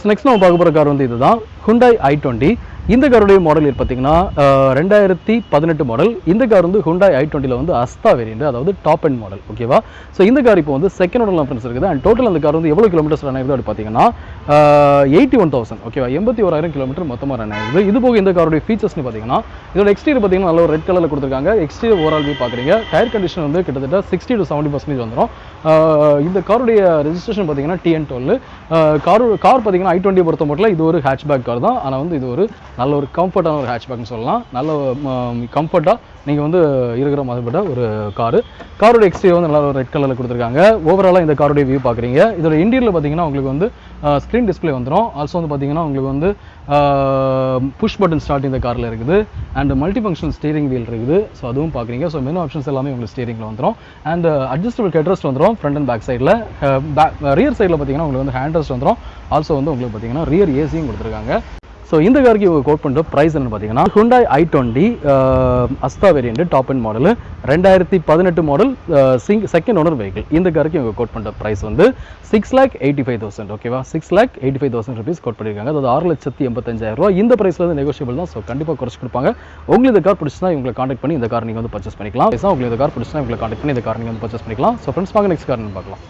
Next நம்ம பார்க்க போகிற கார் வந்து இதுதான் Hyundai i20. இந்த காருடைய மாடல் பார்த்தீங்கன்னா 2018 மாடல். இந்த கார் வந்து Hyundai i20ல வந்து அஸ்தா வேரியண்ட், அதாவது டாப் எண்ட் மாடல். ஓகேவா? ஸோ இந்த கார் இப்போ வந்து செகண்ட் ஓனர் ஃப்ரெண்ட்ஸ் இருக்குது. அண்ட் டோட்டல் அந்த கார் வந்து எவ்வளோ கிலோமீட்டர்ஸ் ரன் ஆகுது அப்படி பார்த்தீங்கன்னா 81,000. ஓகேவா? 81,000 கிலோமீட்டர் மொத்தமாக ரன் ஆகுது. இது போக இந்த காருடைய ஃபீச்சர்ஸ்னு பார்த்தீங்கன்னா இதோட எக்ஸ்டீரியர் பார்த்தீங்கன்னா நல்ல ஒரு ரெட் கலரில் கொடுத்துருக்காங்க. எக்ஸ்டீரியர் ஓவரால் வியூ பார்க்குறீங்க. டயர் கண்டிஷன் வந்து கிட்டத்தட்ட 60 to 70% வந்துடும். இந்த காருடைய ரெஜிஸ்ட்ரேஷன் பார்த்தீங்கன்னா TN12. கார் பார்த்தீங்கன்னா i20 பொறுத்த மட்டும் இது ஒரு ஹேட்ச்பேக் கார் தான். ஆனால் வந்து இது ஒரு நல்ல ஒரு கம்ஃபர்ட்டான ஒரு ஹேட்ச்பேக்னு சொல்லலாம். நல்ல கம்ஃபர்ட்டாக நீங்கள் வந்து இருக்கிற மாதிரிப்பட்ட ஒரு காரோட எக்ஸ்டீரியர் வந்து நல்ல ஒரு ரெட் கலரில் கொடுத்துருக்காங்க. ஓவராலாக இந்த காரோடைய வியூ பார்க்குறீங்க. இதோட இன்டீரியரில் பார்த்தீங்கன்னா உங்களுக்கு வந்து ஸ்க்ரீன் டிஸ்பிளே வந்துடும். ஆல்சோ வந்து பார்த்தீங்கன்னா உங்களுக்கு வந்து புஷ் பட்டன் ஸ்டார்ட் இந்த காரில் இருக்குது. And multi function steering wheel இருக்குது. ஸோ அதுவும் பார்க்குறீங்க. ஸோ மெனு ஆப்ஷன்ஸ் எல்லாமே உங்களுக்கு ஸ்டீரிங்கில் வந்துடும். அண்ட் அட்ஜஸ்டபிள் ஹெட்ரெஸ்ட் வந்துடும் ஃப்ரண்ட் அண்ட் பேக் சைடில். ரியர் சைடில் பார்த்தீங்கன்னா உங்களுக்கு வந்து ஹேண்ட் ரெஸ்ட் வந்துடும். ஆல்சோ வந்து உங்களுக்கு பார்த்தீங்கன்னா ரியர் ஏசியும் கொடுத்துருக்காங்க. ஸோ இந்த காருக்கு கோட் பண்ணுற ப்ரைஸ் என்னன்னு பார்த்தீங்கன்னா Hyundai i20 Asta variant top end model 2018 model second owner vehicle. இந்த காருக்கு இவங்க கோட் பண்ணுற ப்ரைஸ் வந்து 6,85,000. ஓகேவா? 6,85,000 ருபீஸ் கோட் பண்ணியிருக்காங்க. அதாவது 6,85,000 ரூபா. இந்த ப்ரைஸில் வந்து நெகோஷியபிள் தான். ஸோ கண்டிப்பாக குறைச்சி கொடுப்பாங்க. உங்களுக்கு இந்த கார் பிடிச்சினா இவங்களை கான்டாக்ட் பண்ணி இந்த கார் நீங்கள் வந்து பர்ச்சேஸ் பண்ணிக்கலாம். உங்களுக்கு இந்த கார் பிடிச்சினா இவங்களை கான்டாக்ட் பண்ணி இந்த கார் நீங்கள் வந்து பர்ச்சேஸ் பண்ணிக்கலாம். ஸோ ஃப்ரெண்ட்ஸ் வாங்க நெக்ஸ்ட் கார் பார்க்கலாம்.